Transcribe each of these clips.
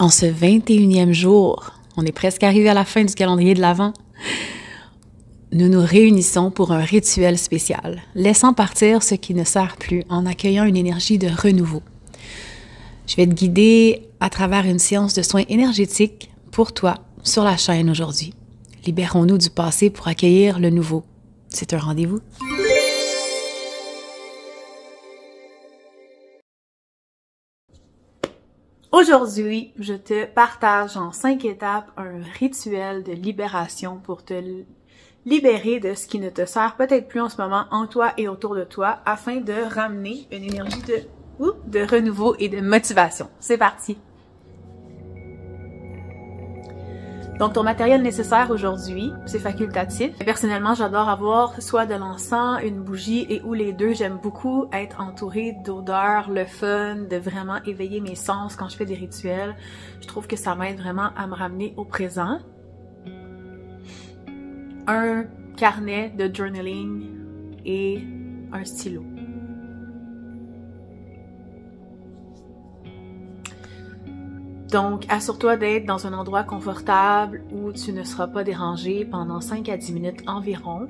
En ce 21e jour, on est presque arrivé à la fin du calendrier de l'Avent, nous nous réunissons pour un rituel spécial, laissant partir ce qui ne sert plus en accueillant une énergie de renouveau. Je vais te guider à travers une séance de soins énergétiques pour toi sur la chaîne aujourd'hui. Libérons-nous du passé pour accueillir le nouveau. C'est un rendez-vous. Aujourd'hui, je te partage en 5 étapes un rituel de libération pour te libérer de ce qui ne te sert peut-être plus en ce moment en toi et autour de toi afin de ramener une énergie de renouveau et de motivation. C'est parti! Donc, ton matériel nécessaire aujourd'hui, c'est facultatif. Personnellement, j'adore avoir soit de l'encens, une bougie et ou les deux. J'aime beaucoup être entourée d'odeurs, le fun, de vraiment éveiller mes sens quand je fais des rituels. Je trouve que ça m'aide vraiment à me ramener au présent. Un carnet de journaling et un stylo. Donc, assure-toi d'être dans un endroit confortable où tu ne seras pas dérangé pendant 5 à 10 minutes environ.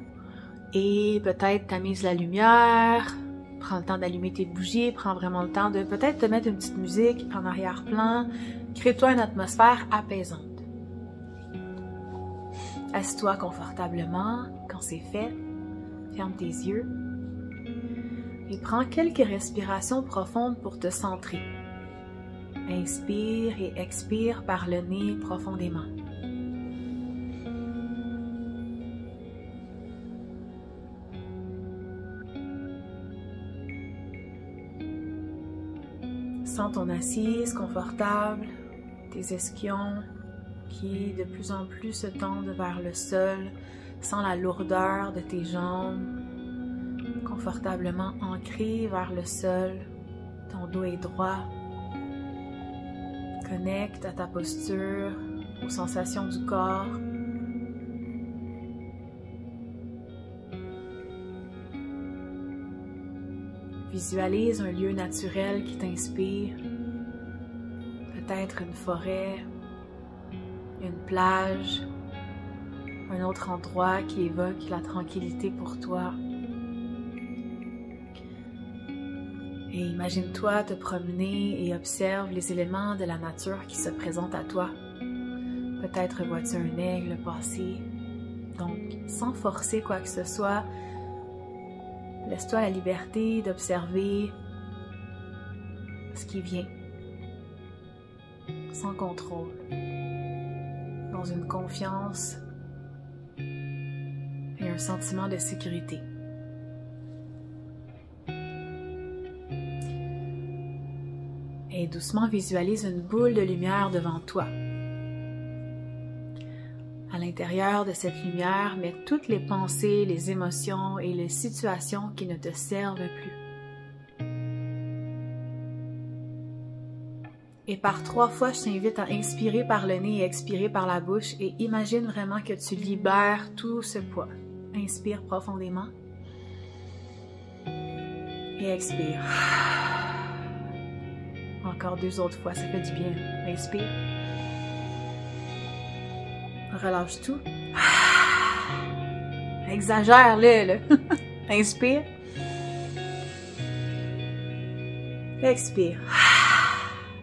Et peut-être tamise la lumière, prends le temps d'allumer tes bougies, prends vraiment le temps de peut-être te mettre une petite musique en arrière-plan. Crée-toi une atmosphère apaisante. Assieds-toi confortablement quand c'est fait. Ferme tes yeux. Et prends quelques respirations profondes pour te centrer. Inspire et expire par le nez profondément. Sens ton assise confortable, tes ischions qui de plus en plus se tendent vers le sol. Sens la lourdeur de tes jambes, confortablement ancrées vers le sol. Ton dos est droit. Connecte à ta posture, aux sensations du corps. Visualise un lieu naturel qui t'inspire. Peut-être une forêt, une plage, un autre endroit qui évoque la tranquillité pour toi. Et imagine-toi te promener et observe les éléments de la nature qui se présentent à toi. Peut-être vois-tu un aigle passer. Donc, sans forcer quoi que ce soit, laisse-toi la liberté d'observer ce qui vient, sans contrôle, dans une confiance et un sentiment de sécurité. Et doucement visualise une boule de lumière devant toi. À l'intérieur de cette lumière, mets toutes les pensées, les émotions et les situations qui ne te servent plus. Et par 3 fois, je t'invite à inspirer par le nez et expirer par la bouche et imagine vraiment que tu libères tout ce poids. Inspire profondément et expire. Encore 2 autres fois, ça fait du bien. Inspire. Relâche tout. Exagère-le, là. Inspire. Expire.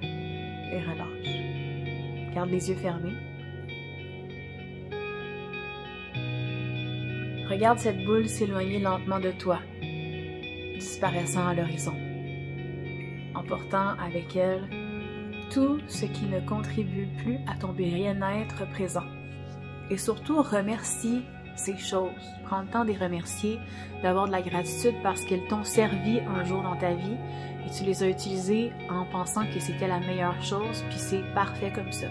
Et relâche. Garde les yeux fermés. Regarde cette boule s'éloigner lentement de toi, disparaissant à l'horizon. Emportant avec elle tout ce qui ne contribue plus à ton bien-être présent. Et surtout, remercie ces choses. Prends le temps de les remercier, d'avoir de la gratitude parce qu'elles t'ont servi un jour dans ta vie et tu les as utilisées en pensant que c'était la meilleure chose, puis c'est parfait comme ça.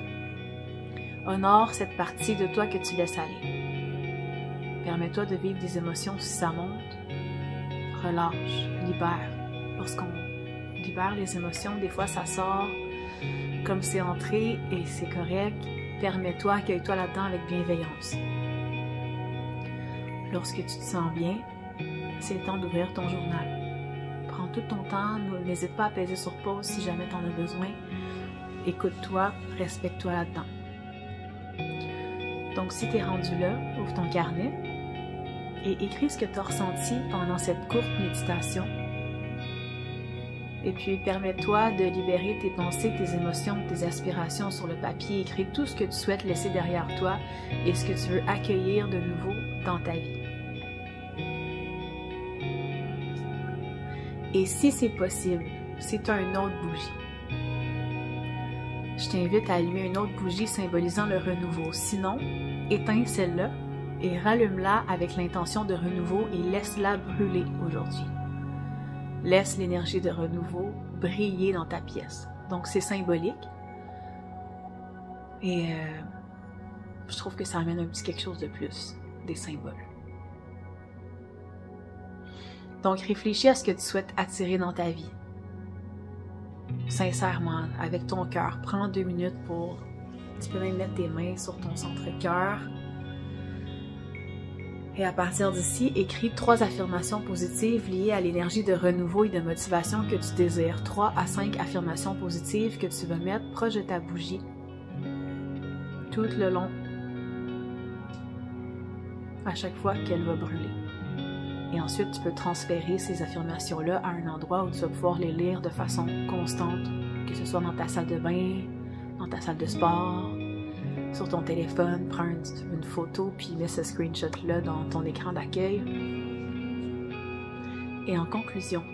Honore cette partie de toi que tu laisses aller. Permets-toi de vivre des émotions si ça monte. Relâche, libère. Lorsqu'on libère les émotions, des fois ça sort comme c'est entré et c'est correct. Permets-toi, accueille-toi là-dedans avec bienveillance. Lorsque tu te sens bien, c'est le temps d'ouvrir ton journal. Prends tout ton temps, n'hésite pas à peser sur pause si jamais tu en as besoin. écoute-toi, respecte-toi là-dedans. Donc, si tu es rendu là, ouvre ton carnet et écris ce que tu as ressenti pendant cette courte méditation. Et puis, permets-toi de libérer tes pensées, tes émotions, tes aspirations sur le papier. Écris tout ce que tu souhaites laisser derrière toi et ce que tu veux accueillir de nouveau dans ta vie. Et si c'est possible, si tu as une autre bougie, je t'invite à allumer une autre bougie symbolisant le renouveau. Sinon, éteins celle-là et rallume-la avec l'intention de renouveau et laisse-la brûler aujourd'hui. Laisse l'énergie de renouveau briller dans ta pièce. Donc, c'est symbolique. Et je trouve que ça amène un petit quelque chose de plus, des symboles. Donc, réfléchis à ce que tu souhaites attirer dans ta vie. Sincèrement, avec ton cœur. Prends 2 minutes pour... Tu peux même mettre tes mains sur ton centre-cœur. Et à partir d'ici, écris 3 affirmations positives liées à l'énergie de renouveau et de motivation que tu désires. 3 à 5 affirmations positives que tu vas mettre proche de ta bougie tout le long, à chaque fois qu'elle va brûler. Et ensuite, tu peux transférer ces affirmations-là à un endroit où tu vas pouvoir les lire de façon constante, que ce soit dans ta salle de bain, dans ta salle de sport, sur ton téléphone, prends une photo puis mets ce screenshot-là dans ton écran d'accueil. Et en conclusion,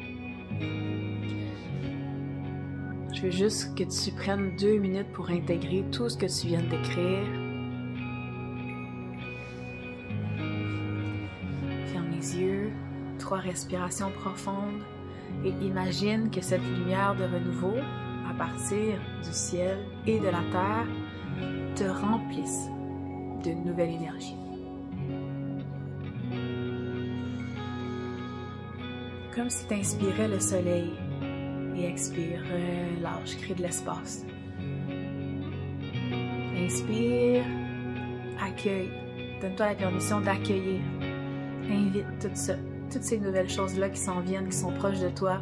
je veux juste que tu prennes 2 minutes pour intégrer tout ce que tu viens d'écrire. Ferme les yeux, 3 respirations profondes et imagine que cette lumière de renouveau, à partir du ciel et de la terre, te remplissent de nouvelle énergie. Comme si tu inspirais le soleil et expire, relâche, crée de l'espace. Inspire, accueille, donne-toi la permission d'accueillir. Invite tout ça, toutes ces nouvelles choses-là qui s'en viennent, qui sont proches de toi.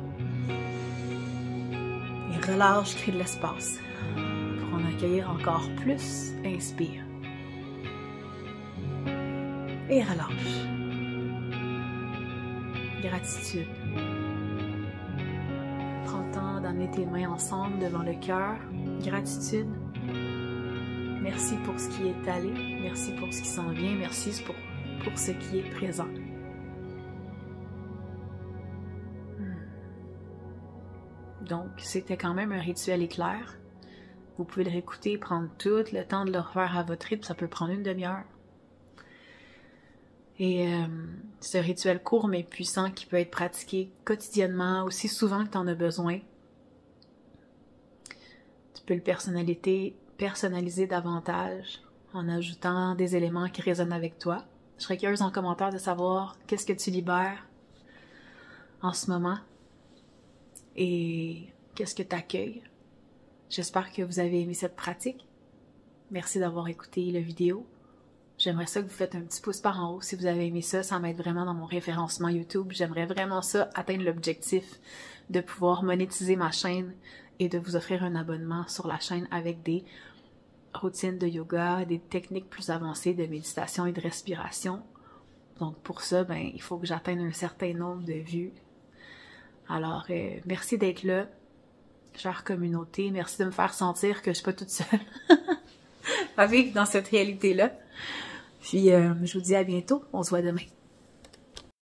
Et relâche, crée de l'espace. Pour en accueillir encore plus, inspire. Et relâche. Gratitude. Prends le temps d'amener tes mains ensemble devant le cœur. Gratitude. Merci pour ce qui est allé. Merci pour ce qui s'en vient. Merci pour ce qui est présent. Donc, c'était quand même un rituel éclair. Vous pouvez le réécouter, prendre tout le temps de le refaire à votre rythme. Ça peut prendre 1 demi-heure. Et ce rituel court mais puissant qui peut être pratiqué quotidiennement, aussi souvent que tu en as besoin. Tu peux le personnaliser davantage en ajoutant des éléments qui résonnent avec toi. Je serais curieuse en commentaire de savoir qu'est-ce que tu libères en ce moment et qu'est-ce que tu accueilles. J'espère que vous avez aimé cette pratique. Merci d'avoir écouté la vidéo. J'aimerais ça que vous faites un petit pouce par en haut si vous avez aimé ça. Ça m'aide vraiment dans mon référencement YouTube. J'aimerais vraiment ça, atteindre l'objectif de pouvoir monétiser ma chaîne et de vous offrir un abonnement sur la chaîne avec des routines de yoga, des techniques plus avancées de méditation et de respiration. Donc pour ça, il faut que j'atteigne un certain nombre de vues. Alors, merci d'être là, chère communauté. Merci de me faire sentir que je suis pas toute seule à vivre dans cette réalité-là. Puis, je vous dis à bientôt. On se voit demain.